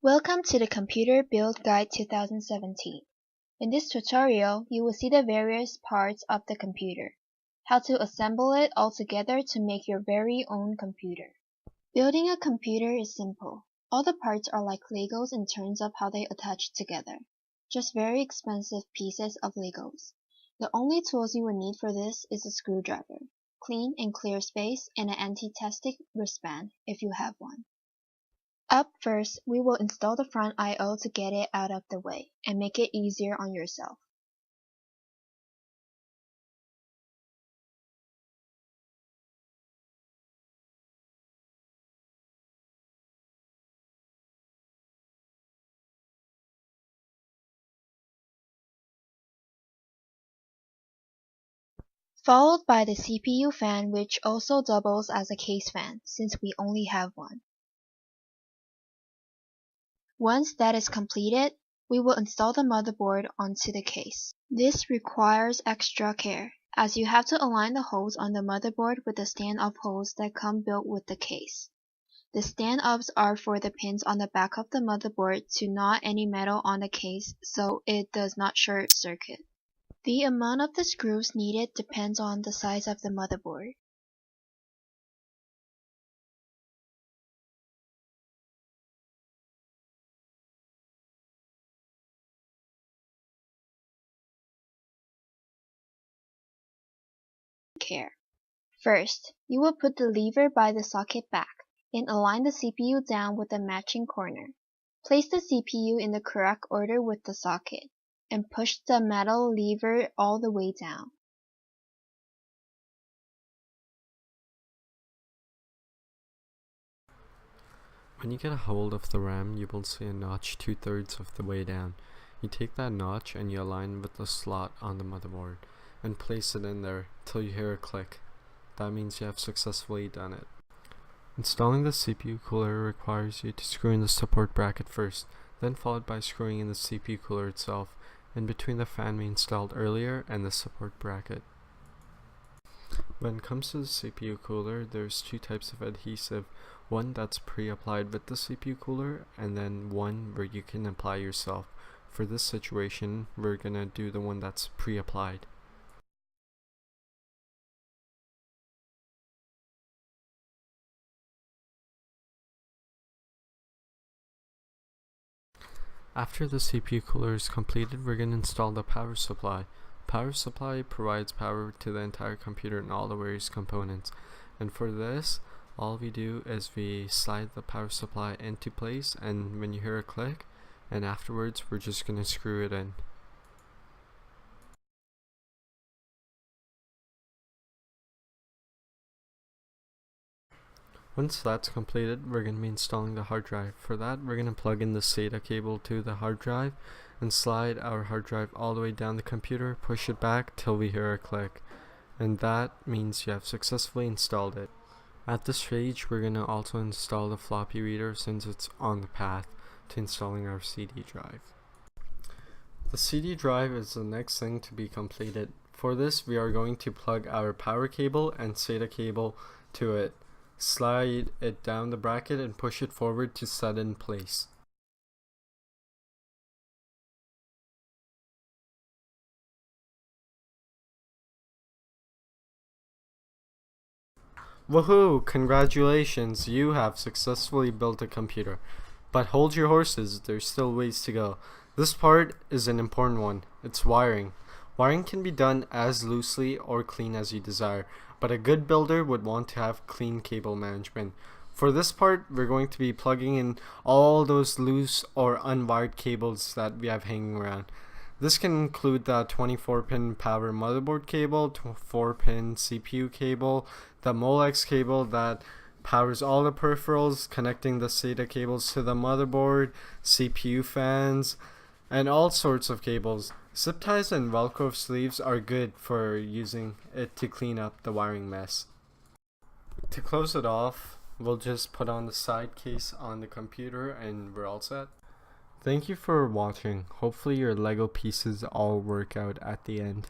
Welcome to the Computer Build Guide 2017. In this tutorial, you will see the various parts of the computer, how to assemble it all together to make your very own computer. Building a computer is simple. All the parts are like Legos in terms of how they attach together, just very expensive pieces of Legos. The only tools you will need for this is a screwdriver, clean and clear space, and an anti-static wristband if you have one. Up first, we will install the front I/O to get it out of the way and make it easier on yourself. Followed by the CPU fan, which also doubles as a case fan since we only have one. Once that is completed, we will install the motherboard onto the case. This requires extra care, as you have to align the holes on the motherboard with the stand-up holes that come built with the case. The stand-ups are for the pins on the back of the motherboard to knot any metal on the case so it does not short circuit. The amount of the screws needed depends on the size of the motherboard. Care. First, you will put the lever by the socket back and align the CPU down with the matching corner. Place the CPU in the correct order with the socket, and push the metal lever all the way down. When you get a hold of the RAM, you will see a notch 2/3 of the way down. You take that notch and you align with the slot on the motherboard and place it in there till you hear a click. That means you have successfully done it. Installing the CPU cooler requires you to screw in the support bracket first, then followed by screwing in the CPU cooler itself, in between the fan we installed earlier and the support bracket. When it comes to the CPU cooler, there's two types of adhesive, one that's pre-applied with the CPU cooler and then one where you can apply yourself. For this situation, we're gonna do the one that's pre-applied. After the CPU cooler is completed, we're going to install the power supply. Power supply provides power to the entire computer and all the various components. And for this, all we do is we slide the power supply into place, and when you hear a click, and afterwards we're just going to screw it in. Once that's completed, we're going to be installing the hard drive. For that, we're going to plug in the SATA cable to the hard drive and slide our hard drive all the way down the computer, push it back till we hear a click. And that means you have successfully installed it. At this stage, we're going to also install the floppy reader since it's on the path to installing our CD drive. The CD drive is the next thing to be completed. For this, we are going to plug our power cable and SATA cable to it. Slide it down the bracket and push it forward to set in place. Woohoo! Congratulations, you have successfully built a computer. But hold your horses, there's still ways to go. This part is an important one. It's wiring. Wiring can be done as loosely or clean as you desire, but a good builder would want to have clean cable management. For this part, we're going to be plugging in all those loose or unwired cables that we have hanging around. This can include the 24-pin power motherboard cable, 4-pin CPU cable, the Molex cable that powers all the peripherals, connecting the SATA cables to the motherboard, CPU fans, and all sorts of cables. Zip ties and Velcro sleeves are good for using it to clean up the wiring mess. To close it off, we'll just put on the side case on the computer and we're all set. Thank you for watching. Hopefully your Lego pieces all work out at the end.